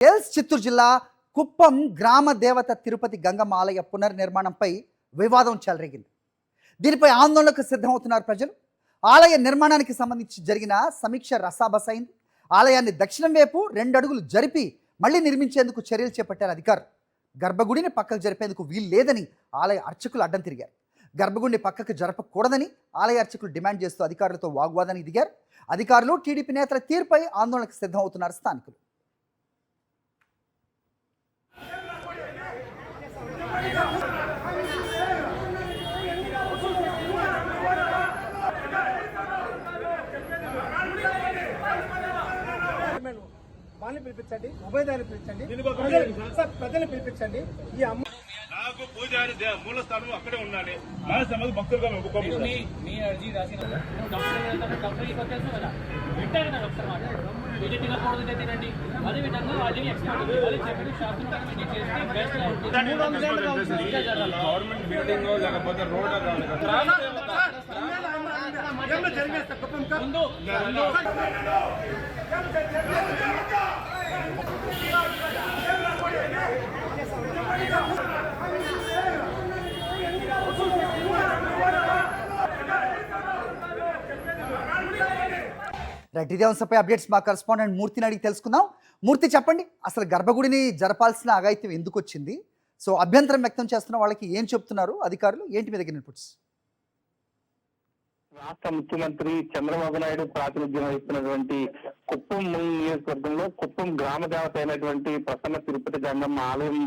చిత్తూరు జిల్లా కుప్పం గ్రామ దేవత తిరుపతి గంగమ్మ ఆలయ పునర్నిర్మాణంపై వివాదం చెలరేగింది. దీనిపై ఆందోళనకు సిద్ధమవుతున్నారు ప్రజలు. ఆలయ నిర్మాణానికి సంబంధించి జరిగిన సమీక్ష రసాబసైంది. ఆలయాన్ని దక్షిణం వైపు 2 అడుగులు జరిపి మళ్లీ నిర్మించేందుకు చర్యలు చేపట్టారు అధికారులు. గర్భగుడిని పక్కకు జరిపేందుకు వీలు లేదని ఆలయ అర్చకులు అడ్డం తిరిగారు. గర్భగుడిని పక్కకు జరపకూడదని ఆలయ అర్చకులు డిమాండ్ చేస్తూ అధికారులతో వాగ్వాదానికి దిగారు. అధికారులు టీడీపీ నేతల తీరుపై ఆందోళనకు సిద్ధమవుతున్నారు స్థానికులు. వాళ్ళని పిలిపించండి, ఉభయదాన్ని పిలిపించండి, ప్రజల్ని పిలిపించండి. ఈ అమ్మ నాకు పూజారి మూల స్థానం అక్కడే ఉండాలి. మానస భక్తులుగా మీ అర్జీ రాసిన తినండి. అదేవిధంగా వాళ్ళకి ఎక్స్పర్ట్ చెప్పి శాస్త్రం గవర్నమెంట్ బిల్డింగ్ లేకపోతే రోడ్ ముందు ఇదే అంశంపై అప్డేట్స్ మా కరెస్పాండెంట్ మూర్తిని అడిగి తెలుసుకుందాం. మూర్తి, చెప్పండి, అసలు గర్భగుడిని జరపాల్సిన అఘాయిత్యం ఎందుకు వచ్చింది? సో అభ్యంతరం వ్యక్తం చేస్తున్న వాళ్ళకి ఏం చెప్తున్నారు అధికారులు? ఏంటి మీ దగ్గర ఇన్పుట్స్? రాష్ట్ర ముఖ్యమంత్రి చంద్రబాబు నాయుడు ప్రాతినిధ్యం వహిస్తున్నటువంటి కుప్పం నియోజకవర్గంలో కుప్పం గ్రామ దేవత అయినటువంటి ప్రసన్న తిరుపతి గంగమ్మ ఆలయం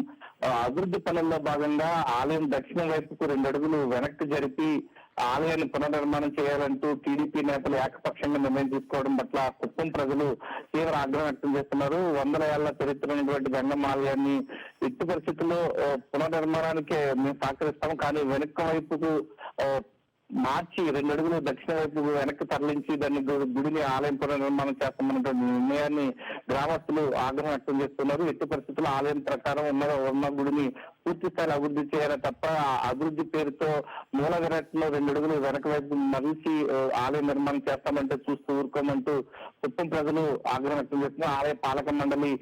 అభివృద్ధి పనుల్లో భాగంగా ఆలయం దక్షిణ వైపుకు 2 అడుగులు వెనక్కి జరిపి ఆలయాన్ని పునర్నిర్మాణం చేయాలంటూ టీడీపీ నేతలు ఏకపక్షంగా నిర్ణయం తీసుకోవడం పట్ల కుప్పం ప్రజలు తీవ్ర ఆగ్రహం వ్యక్తం చేస్తున్నారు. 100 ఏళ్ల చరిత్ర ఉన్నటువంటి గంగమ్మ ఆలయాన్ని ఎట్టి పరిస్థితుల్లో పునర్నిర్మాణానికి మేము సహకరిస్తాం, కానీ వెనక వైపుకు మార్చి 2 అడుగులు దక్షిణ వైపు వెనక్కి తరలించి దాన్ని గుడిని ఆలయం పునర్నిర్మాణం చేస్తామన్నటువంటి నిర్ణయాన్ని గ్రామస్తులు ఆగ్రహం వ్యక్తం చేస్తున్నారు. ఎట్టి పరిస్థితుల్లో ఆలయం ప్రకారం ఉన్న గుడిని పూర్తి స్థాయిలో అభివృద్ధి చేయాలి తప్ప అభివృద్ధి పేరుతో మూల విరాట్లో 2 అడుగులు వెనక వైపు మరిచి ఆలయ నిర్మాణం చేస్తామంటే చూస్తూ ఊరుకోమంటూ కుప్పం ప్రజలు ఆగ్రహం వ్యక్తం చేస్తున్నారు. ఆలయ పాలక మండలి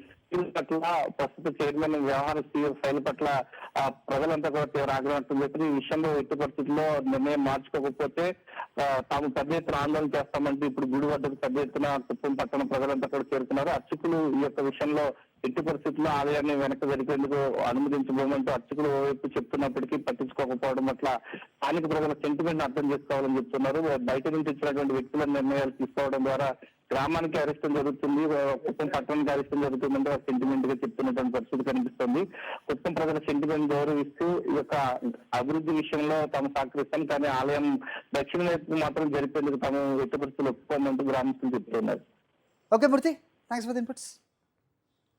పట్ల ప్రస్తుత చైర్మన్ వ్యవహార శైలి పట్ల ప్రజలంతా కూడా తీవ్ర ఆగ్రహం వ్యక్తం చేస్తారు. ఈ విషయంలో ఎట్టి పరిస్థితుల్లో నిర్ణయం మార్చుకోకపోతే తాము పెద్ద ఎత్తున ఆందోళన చేస్తామంటూ ఇప్పుడు గుడి వద్దకు పెద్ద ఎత్తున కుప్పం పట్టణ ప్రజలంతా కూడా చేరుతున్నారు. అర్చకులు ఈ యొక్క విషయంలో ఎట్టి పరిస్థితుల్లో ఆలయాన్ని వెనక్కి జరిపేందుకు అనుమతించబోమంటూ అర్చకులు ఓవైపు చెప్తున్నప్పటికీ పట్టించుకోకపోవడం పట్ల స్థానిక ప్రజల సెంటిమెంట్ అర్థం చేసుకోవాలని చెప్తున్నారు. బయట నుంచి వచ్చినటువంటి వ్యక్తుల నిర్ణయాలు తీసుకోవడం ద్వారా గ్రామానికి అరిష్టం జరుగుతుంది, కుప్పం పట్టణానికి అరిష్టం జరుగుతుందంటే సెంటిమెంట్ గా చెప్తున్నటువంటి పరిస్థితి కనిపిస్తుంది. కుప్పం ప్రజల సెంటిమెంట్ గౌరవిస్తూ ఈ యొక్క అభివృద్ధి విషయంలో తాము సహకరిస్తాం, కానీ ఆలయం దక్షిణ వైపు మాత్రం జరిపేందుకు తాము ఎట్టి పరిస్థితులు ఒప్పుకోమంటూ గ్రామస్తులు చెప్తున్నారు. Okay Murthy, thanks for the inputs.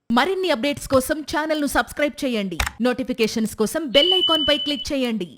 మరిన్ని అప్డేట్స్ కోసం ఛానల్ ను సబ్స్క్రైబ్ చేయండి. నోటిఫికేషన్స్ కోసం బెల్ ఐకాన్ పై క్లిక్ చేయండి.